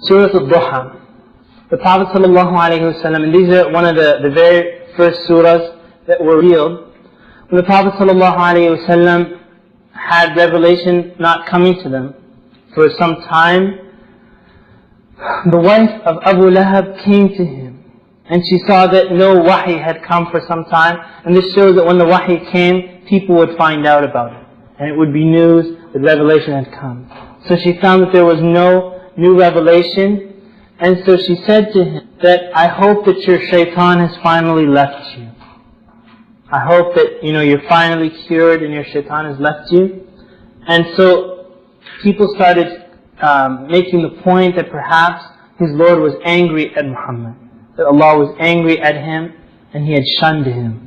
Surah Ad-Duha. The Prophet ﷺ, and these are one of the very first surahs that were revealed. When the Prophet ﷺ had revelation not coming to them for some time, the wife of Abu Lahab came to him, and she saw that no wahi had come for some time, and this shows that when the wahi came, people would find out about it, and it would be news that revelation had come. So she found that there was no new revelation, and so she said to him that, I hope that your shaitan has finally left you. I hope that you're finally cured and your shaitan has left you. And so people started making the point that perhaps his Lord was angry at Muhammad, that Allah was angry at him and He had shunned him.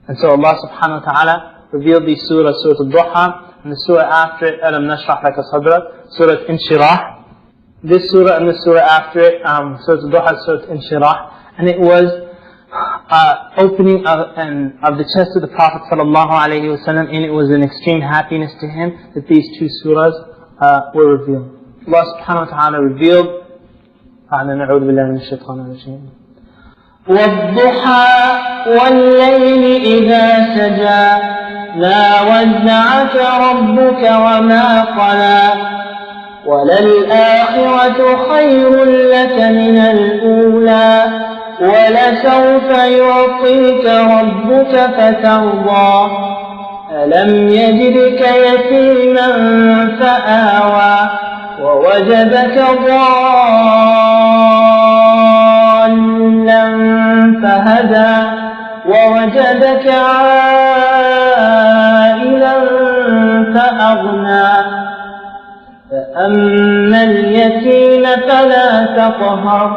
And so Allah subhanahu wa ta'ala revealed these surahs, Surah Ad-Duha, and the surah after it, Alam Nashrah Laka Sadrak, Surah Inshirah. This surah and the surah after it, Surah Ad-Duha, Surah Inshirah, and it was opening of the chest of the Prophet ﷺ, and it was an extreme happiness to him that these two surahs were revealed. Allah subhanahu wa ta'ala revealed, نعوذ بالله من الشيطان الرجيم. والضحى والليل إذا سجى ما ودعك ربك وما قلى وللآخرة خير لك من الأولى ولسوف يعطيك ربك فترضى ألم يجدك يتيما فآوى ووجدك ضالا فهدى ووجدك عائلا فأغنى فأما اليتيم فلا تقهر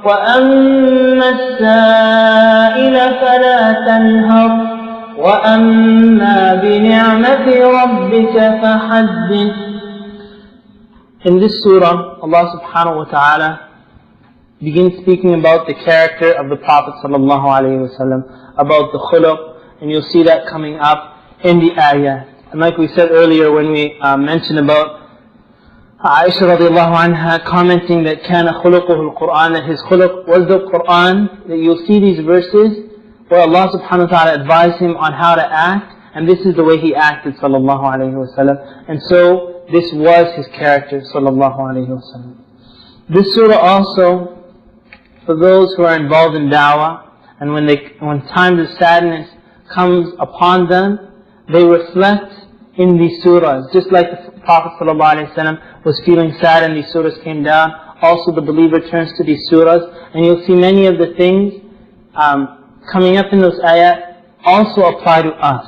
وأما السائل فلا تنهر وأما بنعمة ربك فحدث. In this surah, Allah subhanahu wa ta'ala begins speaking about the character of the Prophet sallallahu alaihi wasallam, about the khuluq, and you'll see that coming up in the ayah. And like we said earlier when we mentioned about Aisha radiallahu anha commenting that kana khuluquhu al-Qur'an, that his khuluq was the Qur'an, that you'll see these verses where Allah subhanahu wa ta'ala advised him on how to act, and this is the way he acted sallallahu alaihi wasallam. And so this was his character sallallahu alaihi wasallam. This surah also, for those who are involved in da'wah, and when times of sadness comes upon them, they reflect in these surahs. Just like the Prophet ﷺ was feeling sad and these surahs came down, also the believer turns to these surahs, and you'll see many of the things coming up in those ayat also apply to us.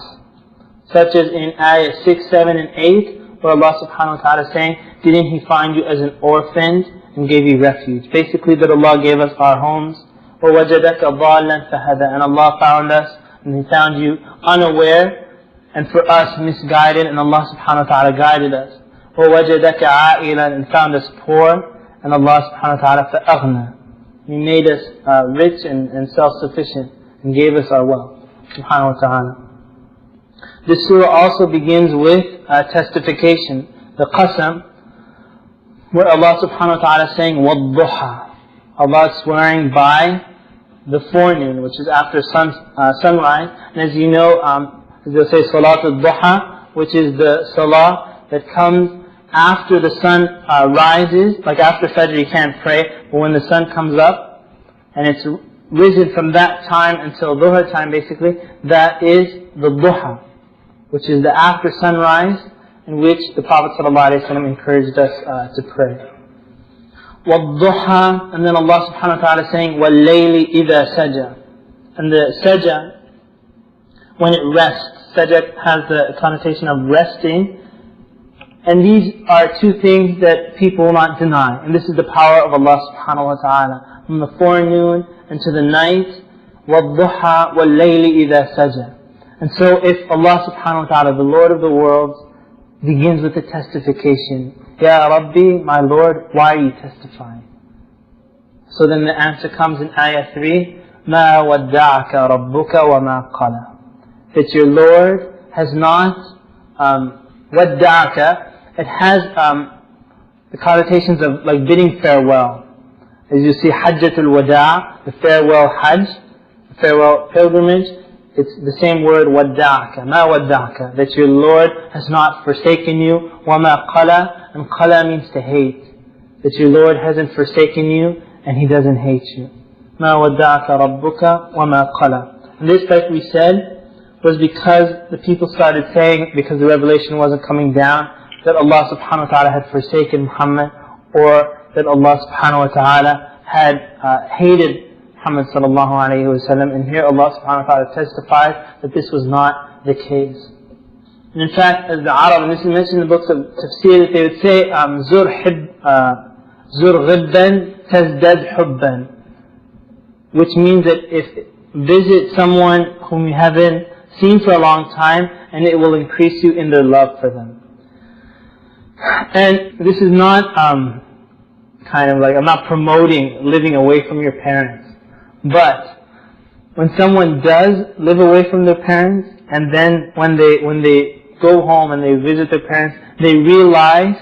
Such as in ayat 6, 7 and 8, where Allah subhanahu wa ta'ala is saying, didn't He find you as an orphan and gave you refuge? Basically that Allah gave us our homes. وَوَجَدَكَ ضَالًّا فَهَدَى, and Allah found us and He found you unaware, and for us misguided, and Allah subhanahu wa ta'ala guided us. وَوَجَدَكَ عَائِلًا, and found us poor, and Allah subhanahu wa ta'ala فَأَغْنَى, He made us rich and self-sufficient and gave us our wealth, subhanahu wa ta'ala. This surah also begins with testification, the qasam, where Allah subhanahu wa ta'ala is saying وَالضُّحَى, Allah is swearing by the forenoon, which is after sunrise. And as you know, they'll say Salat Ad-Duha, which is the salah that comes after the sun rises. Like after Fajr you can't pray, but when the sun comes up and it's risen from that time until Dhuhr time basically, that is the Duha, which is the after sunrise, in which the Prophet ﷺ encouraged us to pray. وَالضُّحَى, and then Allah subhanahu wa ta'ala is saying وَاللَّيْلِ إِذَا سَجَى, and the sajah, when it rests. Sajah has the connotation of resting, and these are two things that people will not deny, and this is the power of Allah subhanahu wa ta'ala. From the forenoon and to the night, وَالضُّحَى وَاللَّيْلِ إِذَا سَجَى. And so if Allah subhanahu wa ta'ala, the Lord of the worlds, begins with the testification, Ya Rabbi, my Lord, why are you testifying? So then the answer comes in ayah 3, مَا وَدَّعَكَ رَبُّكَ وَمَا قَلَى, that your Lord has not وَدَّعَكَ, it has the connotations of like bidding farewell. As you see Hajjatul Wada', the farewell Hajj, the farewell pilgrimage, it's the same word wadda'aka, ma wadda'aka, that your Lord has not forsaken you, wa ma qala, and qala means to hate, that your Lord hasn't forsaken you and He doesn't hate you. Ma wadda'aka rabbuka wa ma qala. And this, like we said, was because the people started saying, because the revelation wasn't coming down, that Allah subhanahu wa ta'ala had forsaken Muhammad, or that Allah subhanahu wa ta'ala had hated Muhammad sallallahu alayhi wa sallam. And here Allah subhanahu wa ta'ala testifies that this was not the case. And in fact, as the Arab, and this is mentioned in the books of Tafseer, that they would say, Zur ghibban tazdad hubban, which means that if visit someone whom you haven't seen for a long time, and it will increase you in their love for them. And this is not kind of like, I'm not promoting living away from your parents. But when someone does live away from their parents, and then when they go home and they visit their parents, they realize,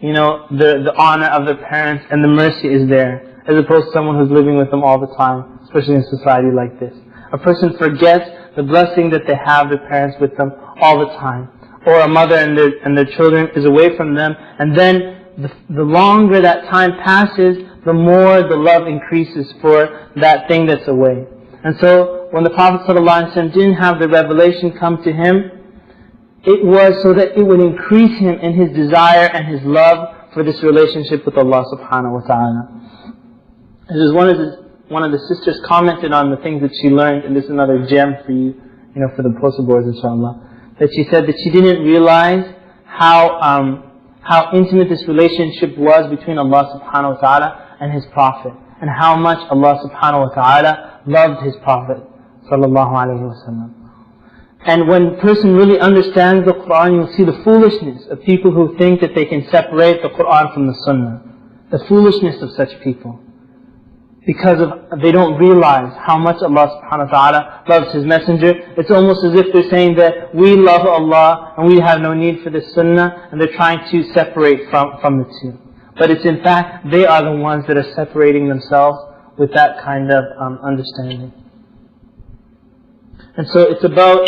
the honor of their parents and the mercy is there, as opposed to someone who's living with them all the time, especially in a society like this. A person forgets the blessing that they have their parents with them all the time. Or a mother and their children is away from them, and then the longer that time passes, the more the love increases for that thing that's away. And so when the Prophet ﷺ didn't have the revelation come to him, it was so that it would increase him in his desire and his love for this relationship with Allah subhanahu wa ta'ala. This is one of the sisters commented on the things that she learned, and this is another gem for you, for the poster boards, inshallah. That she said that she didn't realize how intimate this relationship was between Allah subhanahu wa ta'ala and His Prophet, and how much Allah subhanahu wa ta'ala loved His Prophet sallallahu alayhi wa sallam. And when a person really understands the Qur'an, you'll see the foolishness of people who think that they can separate the Qur'an from the Sunnah. The foolishness of such people. Because they don't realize how much Allah subhanahu wa ta'ala loves His Messenger. It's almost as if they're saying that we love Allah and we have no need for the Sunnah, and they're trying to separate from the two. But it's in fact, they are the ones that are separating themselves with that kind of understanding. And so it's about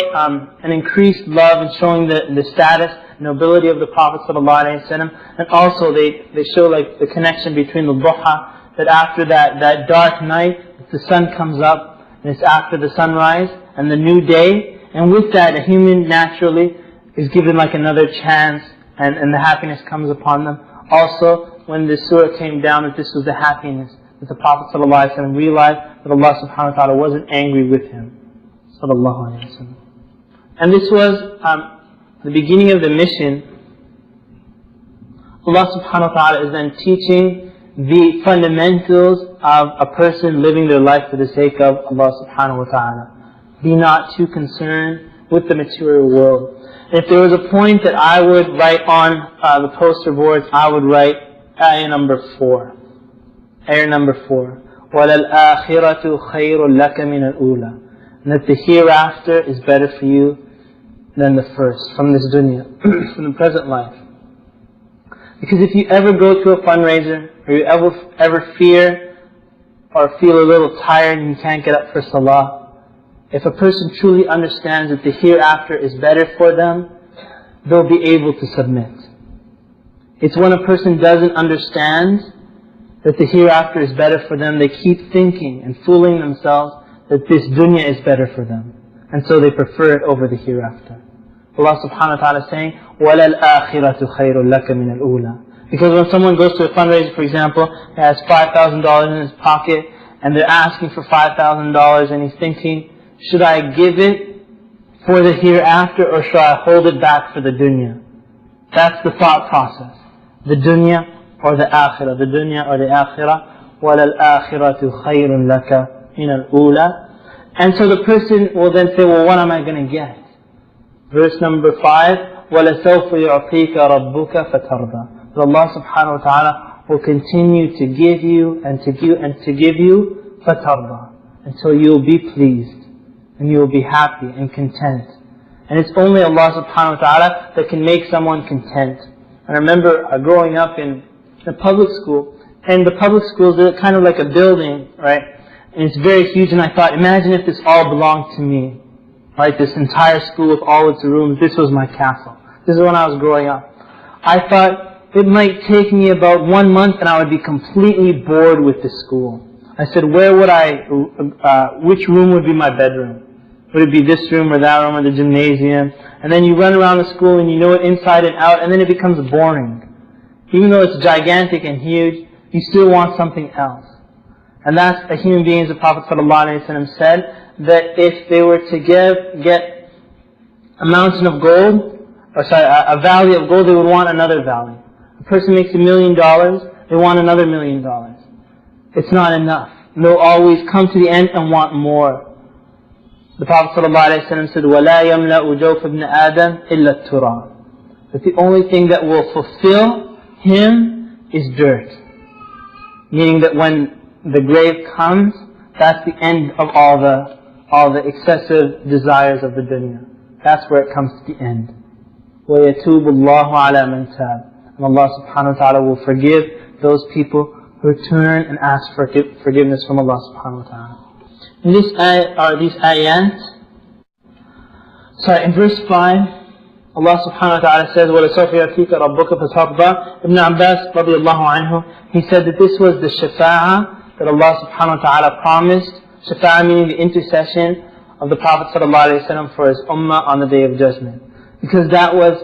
an increased love and showing the status, nobility of the Prophet ﷺ. And also they show like the connection between the duha, that after that dark night, the sun comes up, and it's after the sunrise and the new day. And with that, a human naturally is given like another chance, and the happiness comes upon them. Also, when the surah came down, that this was the happiness, that the Prophet ﷺ realized that Allah subhanahu wa ta'ala wasn't angry with him. And this was the beginning of the mission. Allah subhanahu wa ta'ala is then teaching the fundamentals of a person living their life for the sake of Allah subhanahu wa ta'ala. Be not too concerned with the material world. If there was a point that I would write on the poster boards, I would write ayah number 4. Ayah number 4. وَلَلْآخِرَةُ خَيْرٌ لَكَ مِنَ الْأُولَى. And that the hereafter is better for you than the first, from this dunya, from the present life. Because if you ever go to a fundraiser, or you ever fear or feel a little tired and you can't get up for salah, if a person truly understands that the hereafter is better for them, they'll be able to submit. It's when a person doesn't understand that the hereafter is better for them, they keep thinking and fooling themselves that this dunya is better for them. And so they prefer it over the hereafter. Allah subhanahu wa ta'ala is saying, وَلَلْآخِرَةُ خَيْرٌ لَكَ مِنَ الْأُولَى. Because when someone goes to a fundraiser, for example, he has $5,000 in his pocket, and they're asking for $5,000, and he's thinking, should I give it for the hereafter, or should I hold it back for the dunya? That's the thought process. The dunya or the akhirah. The dunya or the akhirah. وَلَلْآخِرَةُ خَيْرٌ لَكَ مِنَ الْأُولَى. And so the person will then say, well, what am I going to get? Verse number 5, وَلَسَوْفَ يُعْطِيكَ رَبُّكَ فَتَرْضَى. That Allah subhanahu wa ta'ala will continue to give you and to give you فَتَرْضَى, until you will be pleased and you will be happy and content. And it's only Allah subhanahu wa ta'ala that can make someone content. And I remember growing up in in a public school, and the public schools are kind of like a building, right? And it's very huge, and I thought, imagine if this all belonged to me, right? This entire school with all its rooms, this was my castle. This is when I was growing up. I thought it might take me about 1 month and I would be completely bored with the school. I said, where would which room would be my bedroom? Would it be this room or that room or the gymnasium? And then you run around the school and you know it inside and out, and then it becomes boring. Even though it's gigantic and huge, you still want something else. And that's a human being, as the Prophet ﷺ said, that if they were to get a mountain of gold, a valley of gold, they would want another valley. A person makes $1 million, they want another $1 million. It's not enough. They'll always come to the end and want more. The Prophet ﷺ said, وَلَا يَمْلَأُ جَوْفَ ابْنِ آدَمَ إِلَّا التُّرَابِ. That the only thing that will fulfill him is dirt. Meaning that when the grave comes, that's the end of all the excessive desires of the dunya. That's where it comes to the end. وَيَتُوبُ اللَّهُ عَلَى مَنْ تَابَ. And Allah subhanahu wa ta'ala will forgive those people who return and ask for forgiveness from Allah subhanahu wa ta'ala. In this ayat, or these ayat, in verse 5, Allah subhanahu wa ta'ala says, وَلَسَوْفَ يَأْتِيكَ رَبُّكَ فَتَرْضَى. Ibn Abbas radiallahu anhu, he said that this was the shafa'ah that Allah subhanahu wa ta'ala promised. Shafa'ah meaning the intercession of the Prophet sallallahu alaihi wasallam for his ummah on the Day of Judgment. Because that was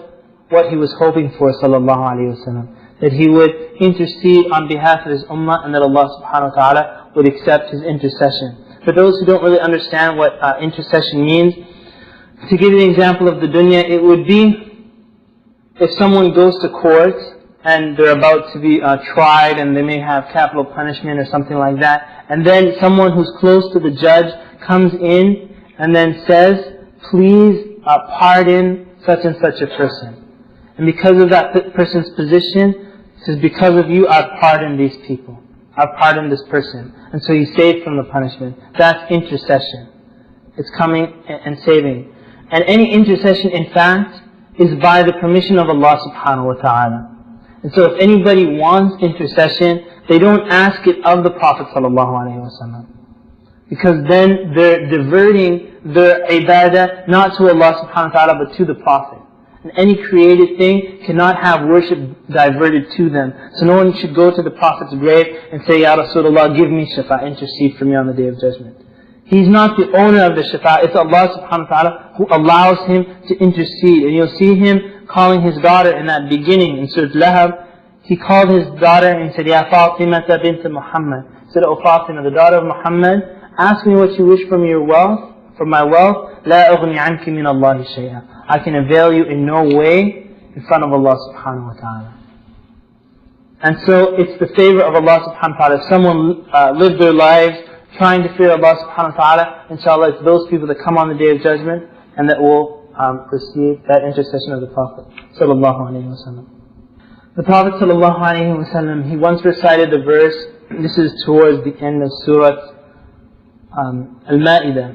what he was hoping for sallallahu alaihi wasallam. That he would intercede on behalf of his ummah and that Allah subhanahu wa ta'ala would accept his intercession. For those who don't really understand what intercession means, to give you an example of the dunya, it would be if someone goes to court and they're about to be tried and they may have capital punishment or something like that, and then someone who's close to the judge comes in and then says, please pardon such and such a person. And because of that person's position, he says, because of you, I've pardoned these people. I've pardoned this person. And so he's saved from the punishment. That's intercession. It's coming and saving. And any intercession, in fact, is by the permission of Allah subhanahu wa ta'ala. And so if anybody wants intercession, they don't ask it of the Prophet sallallahu alaihi wasallam. Because then they're diverting their ibadah not to Allah subhanahu wa ta'ala but to the Prophet. And any created thing cannot have worship diverted to them. So no one should go to the Prophet's grave and say, Ya Rasulullah, give me shafa, intercede for me on the Day of Judgment. He's not the owner of the shafa. It's Allah subhanahu wa ta'ala who allows him to intercede. And you'll see him calling his daughter in that beginning in Surah Lahab. He called his daughter and said, Ya Fatimata bint Muhammad. He said, O Fatima, the daughter of Muhammad, ask me what you wish from your wealth, from my wealth. La أغني عنك من الله شيئا. I can avail you in no way in front of Allah subhanahu wa ta'ala. And so it's the favor of Allah subhanahu wa ta'ala. If someone lived their lives trying to fear Allah subhanahu wa ta'ala, inshallah it's those people that come on the Day of Judgment and that will receive that intercession of the Prophet sallallahu alaihi wasallam. The Prophet sallallahu alaihi wasallam, he once recited the verse, this is towards the end of Surah Al-Ma'idah,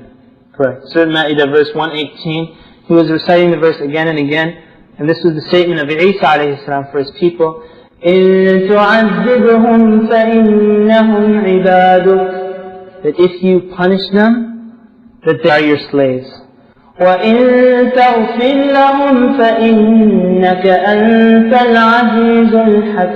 correct, Surah Al-Ma'idah verse 118. He was reciting the verse again and again, and this was the statement of Isa alayhi salam for his people. إِن تُعَذِّبْهُمْ فَإِنَّهُمْ عِبَادُكَ. That if you punish them, that they are your slaves. وَإِن تَغْفِرْ لَهُمْ فَإِنَّكَ أَنْتَ الْعَزِيزُ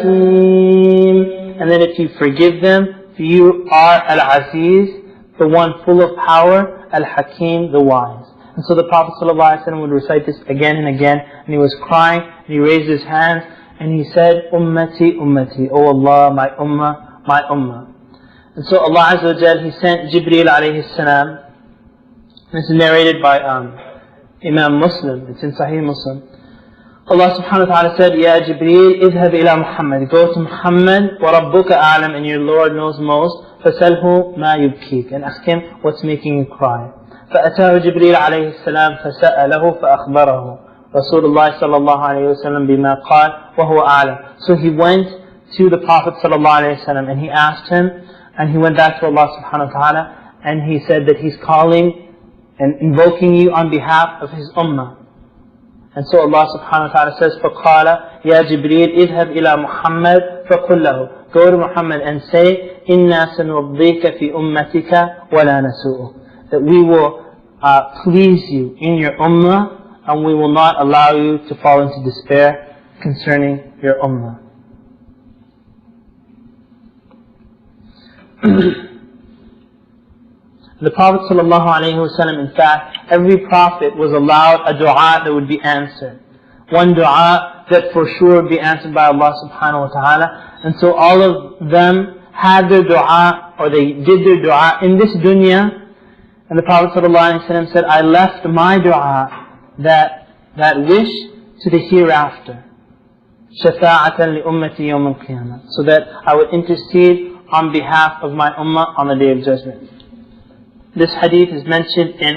الْحَكِيمُ. And then if you forgive them, for you are Al-Aziz, the one full of power, Al-Hakim, the wise. And so the Prophet ﷺ would recite this again and again, and he was crying, and he raised his hands, and he said, Ummati, Ummati, O Allah, my Ummah, my Ummah. And so Allah Azza wa Jal, He sent Jibreel alayhi salam. This is narrated by Imam Muslim, it's in Sahih Muslim. Allah subhanahu wa ta'ala said, Ya Jibreel, idhab ila Muhammad, go to Muhammad, wa rabbuka a'lam, and your Lord knows most, fasalhu ma yubkik, and ask him what's making you cry. فأتاه جبريل عليه السلام فسأله فأخبره رسول الله صلى الله عليه وسلم بما قال وهو أعلم. So he went to the Prophet صلى الله عليه وسلم and he asked him, and he went back to Allah subhanahu wa ta'ala, and he said that he's calling and invoking you on behalf of his ummah. And so Allah subhanahu wa ta'ala says, فَقَالَ يَا جِبْرِيلْ اذْهَبْ إِلَى مُحَمَّدٍ فَقُلْ لَهُ, go to Muhammad and say, إِنَّا سَنُرْضِيكَ فِي أُمَّتِكَ وَلَا نَسُوءُ, that we will please you in your ummah, and we will not allow you to fall into despair concerning your ummah. The Prophet ﷺ, in fact, every prophet was allowed a dua that would be answered. One dua that for sure would be answered by Allah subhanahu wa ta'ala. And so all of them had their dua, or they did their dua in this dunya. And the Prophet ﷺ said, I left my dua, that wish, to the hereafter. شَفَاعَةً لِأُمَّتِي يَوْمَ الْقِيَامَةِ, so that I would intercede on behalf of my ummah on the Day of Judgment. This hadith is mentioned in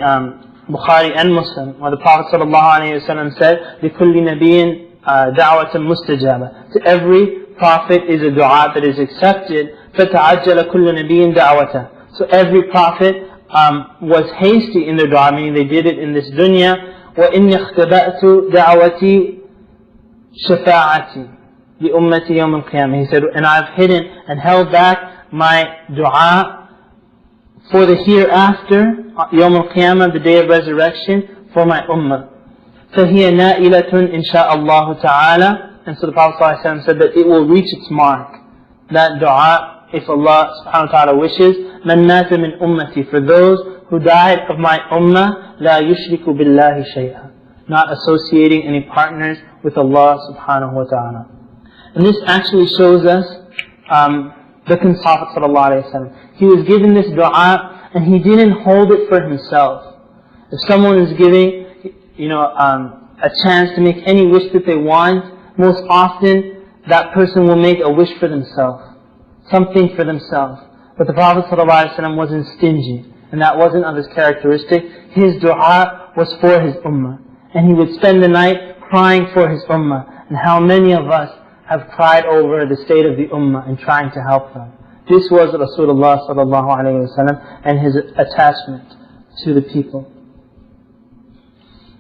Bukhari and Muslim, where the Prophet ﷺ said, لِكُلِّ نَبِيٍّ دَعْوَةً مُسْتَجَابَةً, to every prophet is a dua that is accepted. فَتَعَجَّلَ كُلُّ نَبِيٍّ دَعْوَةً, so every prophet was hasty in their dua, meaning they did it in this dunya. وَإِنِّي اخْتَبَأْتُ دَعْوَتِي شَفَاعَتِي لِأُمَّتِي يَوْمَ الْقِيَامَةِ, he said, and I've hidden and held back my dua for the hereafter, Yawm al-Qiyamah, the day of resurrection, for my ummah. فَهِيَ نَائِلَةٌ إِنْ شَاءَ اللَّهُ تَعَالَى, and so the Prophet ﷺ said that it will reach its mark, that dua, if Allah subhanahu wa ta'ala wishes. مَنْ مَاتَ مِنْ أُمَّتِي, for those who died of my ummah, لَا يُشْرِكُ بِاللَّهِ شَيْئًا, not associating any partners with Allah subhanahu wa ta'ala. And this actually shows us the Prophet ﷺ. He was given this dua and he didn't hold it for himself. If someone is giving, a chance to make any wish that they want, most often that person will make a wish for themselves, something for themselves. But the Prophet ﷺ wasn't stingy, and that wasn't of his characteristic. His dua was for his ummah, and he would spend the night crying for his ummah. And how many of us have cried over the state of the ummah and trying to help them. This was Rasulullah sallallahu alayhi wa sallam and his attachment to the people.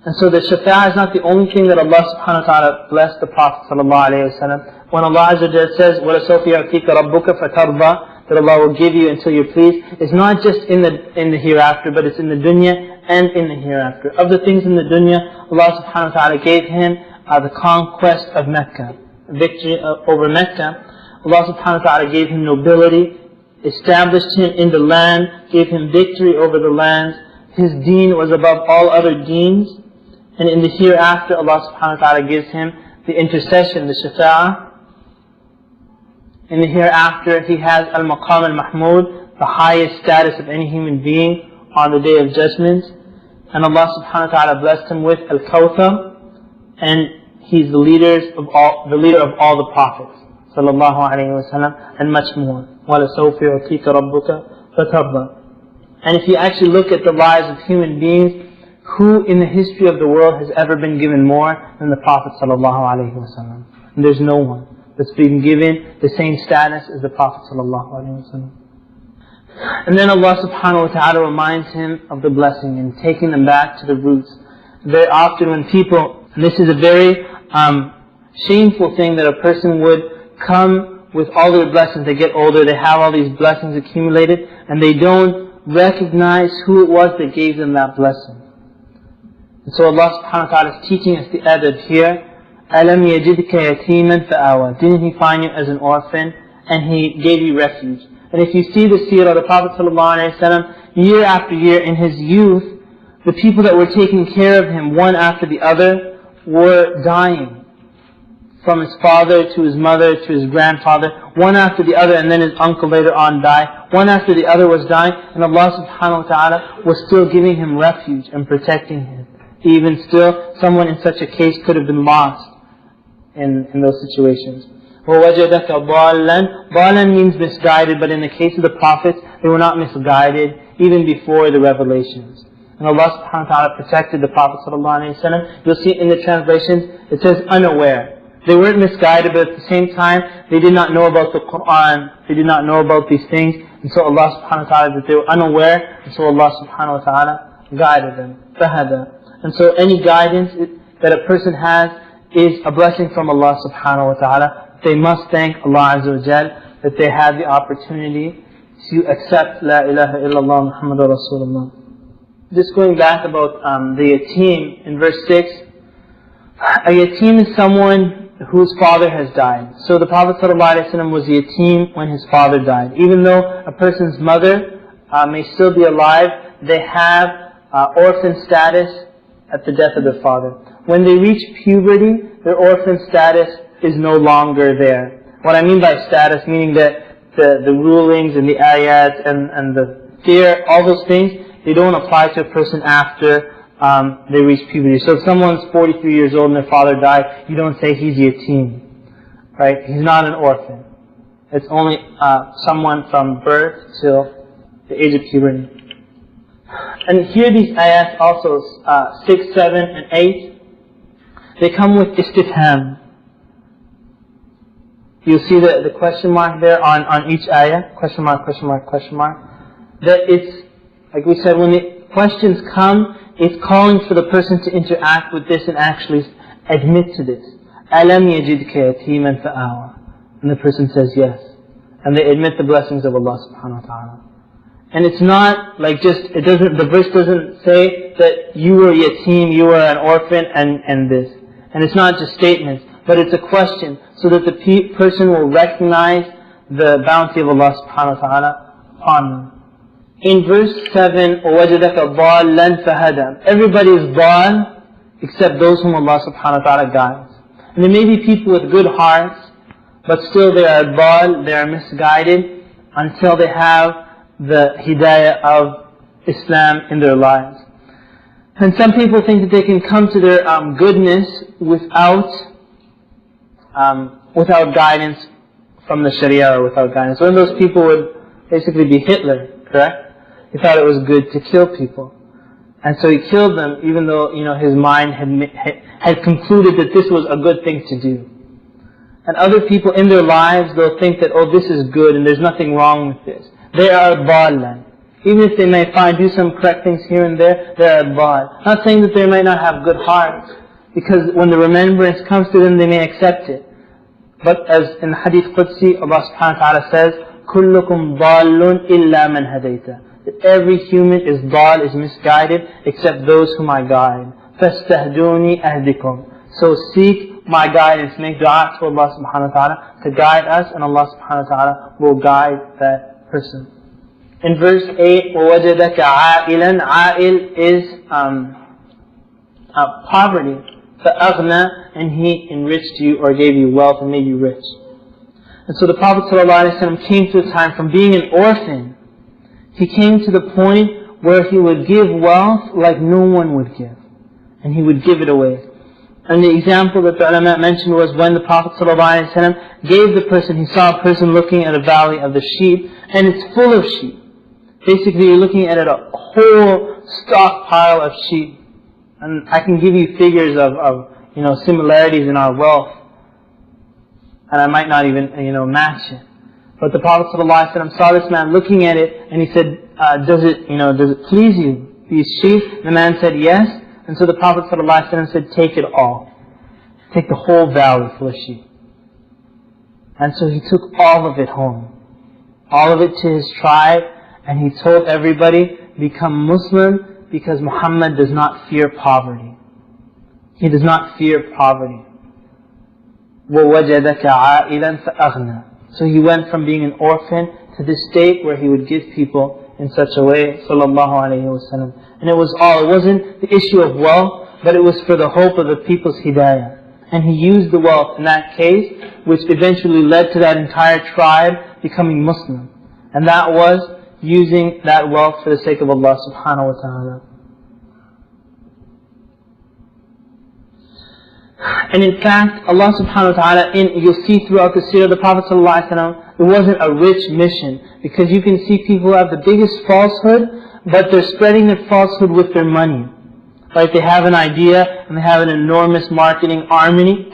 And so the shafa'ah is not the only thing that Allah subhanahu wa ta'ala blessed the Prophet sallallahu alayhi wa sallam. When Allah Azza wa Jalla says, وَلَسَوْفِ يَعْتِيكَ رَبُّكَ فَتَرْضَى, that Allah will give you until you're pleased, it's not just in the hereafter, but it's in the dunya and in the hereafter. Of the things in the dunya, Allah subhanahu wa ta'ala gave him the conquest of Mecca, victory over Mecca. Allah subhanahu wa ta'ala gave him nobility, established him in the land, gave him victory over the lands. His deen was above all other deens. And in the hereafter, Allah subhanahu wa ta'ala gives him the intercession, the shafa'ah. In the hereafter, he has al-maqam al-mahmud, the highest status of any human being on the Day of Judgment. And Allah subhanahu wa ta'ala blessed him with al-kawthar, and he's the leader of all the prophets, sallallahu alayhi wa sallam, and much more. وَلَسَوْفِ يُعْطِيكَ رَبُّكَ فَتَرْضَى. And if you actually look at the lives of human beings, who in the history of the world has ever been given more than the Prophet sallallahu alayhi wa sallam? And there's no one that's been given the same status as the Prophet sallallahu alayhi wa sallam. And then Allah subhanahu wa ta'ala reminds him of the blessing and taking them back to the roots. Very often when people, and this is a very shameful thing, that a person would come with all their blessings, they get older, they have all these blessings accumulated, and they don't recognize who it was that gave them that blessing. And so Allah subhanahu wa ta'ala is teaching us the adab here. أَلَمْ يَجِدْكَ يَتِيمًا فَآوَى, didn't He find you as an orphan and He gave you refuge? And if you see the seerah of the Prophet ﷺ, year after year in his youth, the people that were taking care of him one after the other were dying. From his father to his mother to his grandfather, one after the other, and then his uncle later on died. One after the other was dying, and Allah subhanahu wa ta'ala was still giving him refuge and protecting him. Even still, someone in such a case could have been lost in those situations. وَوَجَدَكَ ضَالًّا, ضَالًّا means misguided, but in the case of the prophets, they were not misguided even before the revelations. And Allah subhanahu wa ta'ala protected the Prophet ﷺ. You'll see in the translations, it says unaware. They weren't misguided, but at the same time, they did not know about the Qur'an. They did not know about these things. And so Allah subhanahu wa ta'ala, that they were unaware, and so Allah subhanahu wa ta'ala guided them. فَهَدَى. And so any guidance that a person has is a blessing from Allah subhanahu wa ta'ala. they must thank Allah Azza wa Jal that they had the opportunity to accept La ilaha illallah Muhammadur Rasulullah. Just going back about the yatim in verse 6. A yatim is someone whose father has died. So the Prophet ﷺ was a yatim when his father died. Even though a person's mother may still be alive, they have orphan status at the death of their father. When they reach puberty, their orphan status is no longer there. What I mean by status, meaning that the rulings and the ayats and the fear, all those things, they don't apply to a person after they reach puberty. So if someone's 43 years old and their father died, you don't say he's yatim, right? He's not an orphan. It's only someone from birth till the age of puberty. And here these ayats also, 6, 7, and 8, they come with istifham. You'll see the question mark there on each ayah, question mark, question mark, question mark. That it's, like we said, when the questions come, it's calling for the person to interact with this and actually admit to this. أَلَمْ يَجِدْكَ يَتِيمًا فَآوَى. And the person says yes. And they admit the blessings of Allah subhanahu wa ta'ala. And it's not like just, the verse doesn't say that you were yatim, you were an orphan, and this. And it's not just statements, but it's a question, so that the person will recognize the bounty of Allah subhanahu wa ta'ala upon them. In verse 7, وَوَجَدَكَ ضَالًّا فَهَدَى. Everybody is dhal except those whom Allah subhanahu wa ta'ala guides. And there may be people with good hearts, but still they are dhal, they are misguided, until they have the hidayah of Islam in their lives. And some people think that they can come to their goodness without guidance from the Sharia, or without guidance. One of those people would basically be Hitler, correct? He thought it was good to kill people. And so he killed them, even though his mind had concluded that this was a good thing to do. And other people in their lives, they'll think that, oh, this is good and there's nothing wrong with this. They are dhallan. Even if they may do some correct things here and there, they are dhal. Not saying that they might not have good hearts, because when the remembrance comes to them, they may accept it. But as in Hadith Qudsi, Allah subhanahu wa ta'ala says, كُلُّكُمْ ضَالٌ إِلَّا مَنْ هَدَيْتَ. That every human is dhal, is misguided, except those whom I guide. فَاسْتَهْدُونِي أَهْدِكُمْ. So seek my guidance, make dua to Allah subhanahu wa ta'ala to guide us, and Allah subhanahu wa ta'ala will guide that person. In verse 8, وَوَجَدَكَ عَائِلًا. A'il is poverty. فَأَغْنَى. And He enriched you or gave you wealth and made you rich. And so the Prophet ﷺ came to a time from being an orphan. He came to the point where he would give wealth like no one would give. And he would give it away. And the example that the ulama mentioned was when the Prophet ﷺ gave the person, he saw a person looking at a valley of the sheep, and it's full of sheep. Basically, you're looking at a whole stockpile of sheep. And I can give you figures of similarities in our wealth. And I might not even, match it. But the Prophet ﷺ saw this man looking at it, and he said, does it please you, these sheep? The man said, yes. And so the Prophet ﷺ said, take it all. Take the whole valley full of sheep. And so he took all of it home. All of it to his tribe, and he told everybody, become Muslim, because Muhammad does not fear poverty. He does not fear poverty. وَوَجَدَكَ عَائِلًا فَأَغْنَى. So he went from being an orphan to this state where he would give people in such a way, sallallahu alayhi wasallam. And it wasn't the issue of wealth, but it was for the hope of the people's hidayah. And he used the wealth in that case, which eventually led to that entire tribe becoming Muslim. And that was using that wealth for the sake of Allah subhanahu wa ta'ala. And in fact, Allah subhanahu wa ta'ala, you'll see throughout the seerah of the Prophet sallallahu alaihi wasallam, it wasn't a rich mission. Because you can see people who have the biggest falsehood, but they're spreading their falsehood with their money. Like they have an idea, and they have an enormous marketing army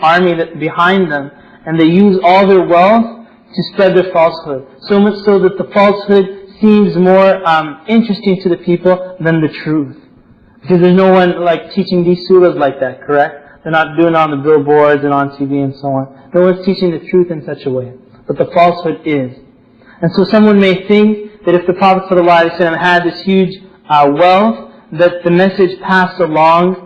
behind them, and they use all their wealth to spread their falsehood. So much so that the falsehood seems more interesting to the people than the truth. Because there's no one like teaching these surahs like that, correct? They're not doing it on the billboards and on TV and so on. No one's teaching the truth in such a way. But the falsehood is. And so someone may think that if the Prophet ﷺ had this huge wealth, that the message passed along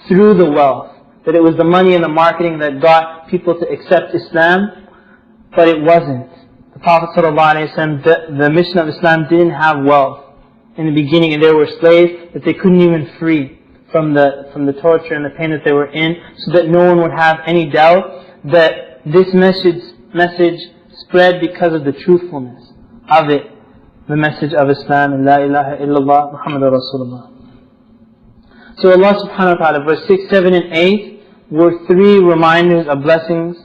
through the wealth. That it was the money and the marketing that got people to accept Islam. But it wasn't. The Prophet ﷺ, the mission of Islam didn't have wealth in the beginning, and there were slaves that they couldn't even free from the torture and the pain that they were in, so that no one would have any doubt that this message spread because of the truthfulness of it, the message of Islam, and La ilaha illallah Muhammadur Rasulullah. So Allah subhanahu wa ta'ala, verse 6, 7 and 8 were 3 reminders of blessings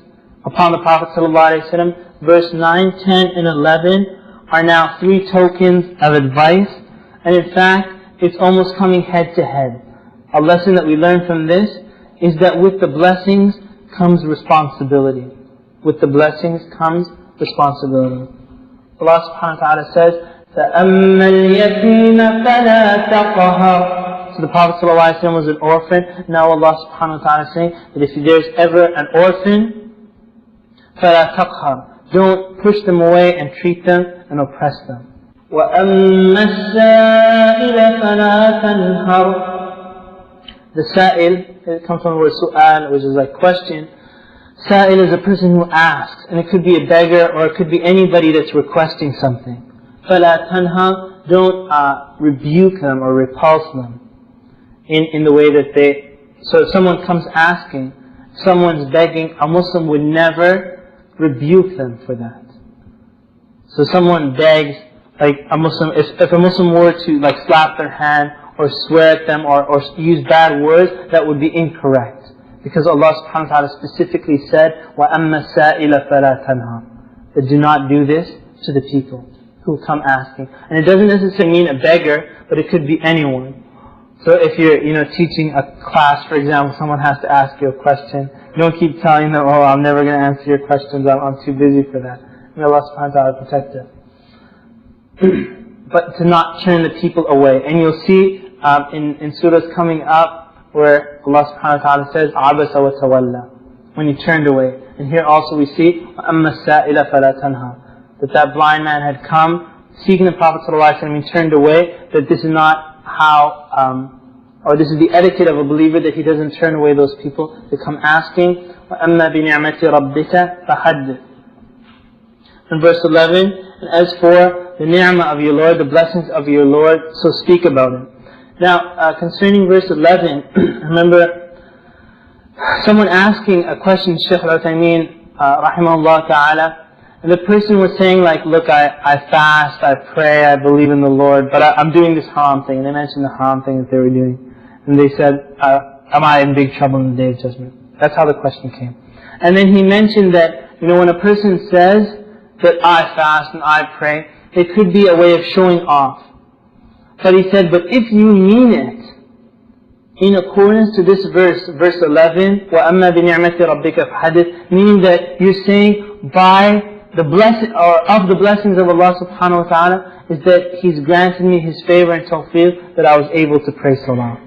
upon the Prophet ﷺ. Verse 9, 10 and 11 are now 3 tokens of advice. And in fact, it's almost coming head to head. A lesson that we learn from this is that with the blessings comes responsibility. With the blessings comes responsibility. Allah subhanahu wa ta'ala says, فَأَمَّا الْيَتِيمَ فَلَا تَقْهَرْ. So the Prophet ﷺ was an orphan. Now Allah subhanahu wa ta'ala is saying that if there's ever an orphan, فَلَا تَقْهَرْ. Don't push them away and treat them and oppress them. وَأَمَّا السَّائِلَ فَلَا تَنْهَرْ. The sa'il, it comes from the word su'al, which is like question. Sa'il is a person who asks, and it could be a beggar or it could be anybody that's requesting something. فَلَا تَنْهَرْ. Don't rebuke them or repulse them in the way that they... So if someone comes asking, someone's begging, a Muslim would never rebuke them for that. So someone begs, like a Muslim, if a Muslim were to like slap their hand or swear at them or use bad words, that would be incorrect. Because Allah subhanahu wa ta'ala specifically said, وَأَمَّا السَّائِلَ فَلَا تَنْهَرْ. That do not do this to the people who come asking. And it doesn't necessarily mean a beggar, but it could be anyone. So if you're teaching a class, for example, someone has to ask you a question, don't keep telling them, oh, I'm never going to answer your questions, I'm too busy for that. May Allah subhanahu wa ta'ala protect us. But to not turn the people away. And you'll see in surahs coming up where Allah subhanahu wa ta'ala says, عَبَسَ وَتَوَلَّى, when he turned away. And here also we see, وَأَمَّا السَّائِلَ فَلَا تَنْهَرْ, that blind man had come, seeking the Prophet ﷺ, and he turned away, that this is not how, or this is the etiquette of a believer, that he doesn't turn away those people that come asking. وَأَمَّا بِنِعْمَةِ رَبِّكَ فَحَدِّثْ. In verse 11, and as for the ni'mah of your Lord, the blessings of your Lord, so speak about it. Now, concerning verse 11, remember someone asking a question, Shaykh al-Uthaymeen, rahimahullah ta'ala, and the person was saying like, look, I fast, I pray, I believe in the Lord, but I'm doing this haram thing. And they mentioned the haram thing that they were doing. And they said, am I in big trouble in the Day of Judgment? That's how the question came. And then he mentioned that, when a person says that I fast and I pray, it could be a way of showing off. But he said, but if you mean it in accordance to this verse 11, وَأَمَّا بِنِعْمَةِ رَبِّكَ فَحَدِّثْ, meaning that you're saying by the blessing, or of the blessings of Allah subhanahu wa ta'ala, is that He's granted me His favor and tawfiq that I was able to pray salah.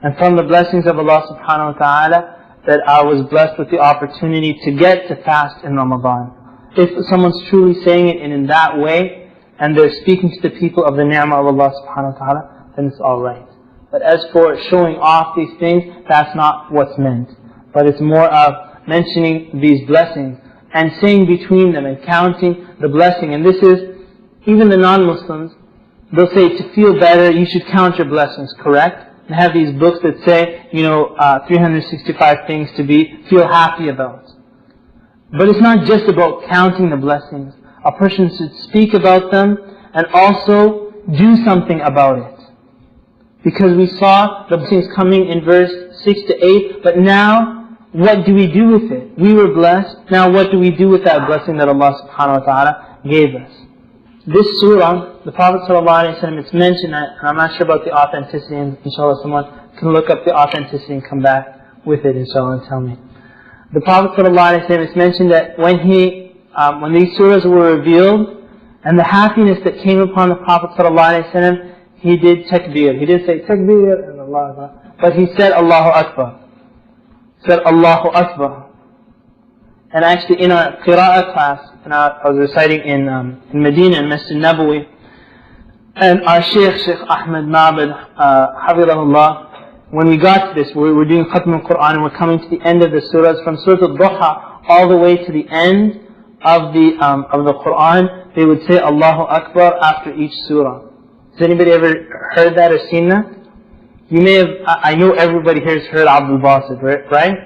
And from the blessings of Allah subhanahu wa ta'ala, that I was blessed with the opportunity to get to fast in Ramadan. If someone's truly saying it in that way, and they're speaking to the people of the ni'mah of Allah subhanahu wa ta'ala, then it's alright. But as for showing off these things, that's not what's meant. But it's more of mentioning these blessings and saying between them and counting the blessing. And this is, even the non-Muslims, they'll say to feel better, you should count your blessings, correct? And have these books that say, 365 things to feel happy about. But it's not just about counting the blessings. A person should speak about them and also do something about it. Because we saw the blessings coming in verse 6 to 8, but now, what do we do with it? We were blessed, now what do we do with that blessing that Allah subhanahu wa ta'ala gave us? This surah, the Prophet ﷺ, it's mentioned, and I'm not sure about the authenticity, and inshallah someone can look up the authenticity and come back with it, inshallah, and tell me. The Prophet ﷺ, it's mentioned that when these surahs were revealed, and the happiness that came upon the Prophet ﷺ, he did takbir. He did say takbir and Allah Akbar, but he said Allahu Akbar. said Allahu Akbar. And actually in our Qira'ah class, I was reciting in Medina, in Masjid Nabawi, and our Sheikh Ahmed Ma'bad, Hafidahullah, when we got to this, we're doing Khatm al-Quran and we're coming to the end of the surahs, from Surah Ad-Duha all the way to the end of the Quran, they would say Allahu Akbar after each surah. Has anybody ever heard that or seen that? You may have, I know everybody here has heard Abdul Basit, right?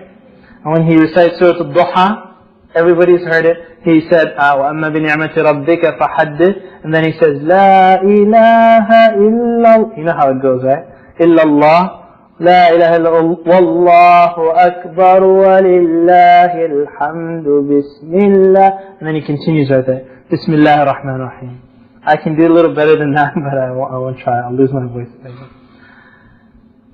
And when he recites Surah Ad-Duha, everybody's heard it. He said, وَأَمَّا بِنِعْمَةِ رَبِّكَ فَحَدِّثْ, and then he says, لَا إِلَهَ إِلَّا, you know how it goes, right? إِلَّا اللَّهِ لا إله إلا الله والله أكبر ولله الحمد بسم الله, and then he continues right there, بسم الله الرحمن الرحيم. I can do a little better than that, but I won't try. I'll lose my voice.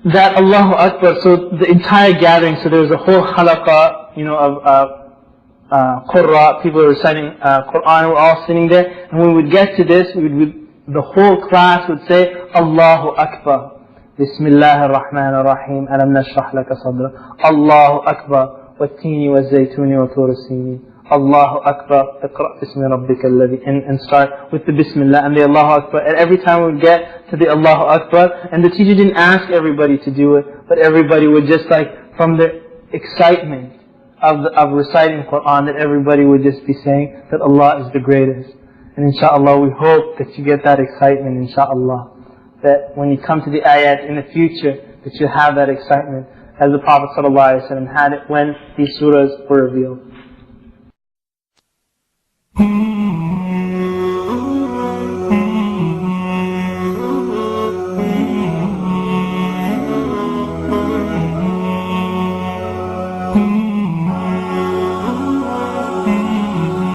That Allahu Akbar, so the entire gathering, so there was a whole halaqa, of Qurra, people were reciting Quran, we're all sitting there, and when we would get to this, the whole class would say Allahu Akbar. Bismillah ar-Rahman ar-Rahim, alam nashrah laka sadra, Allahu Akbar, wat-tini wa-zaytuni wa-tur as-sinin, Allahu Akbar, iqra' bismi rabbika alladhi, and start with the Bismillah and the Allahu Akbar. And every time we would get to the Allahu Akbar, and the teacher didn't ask everybody to do it, but everybody would just from the excitement of reciting Quran, that everybody would just be saying that Allah is the greatest. And inshaAllah, we hope that you get that excitement, inshaAllah. That when you come to the ayat in the future, that you have that excitement, as the Prophet ﷺ had it when these surahs were revealed.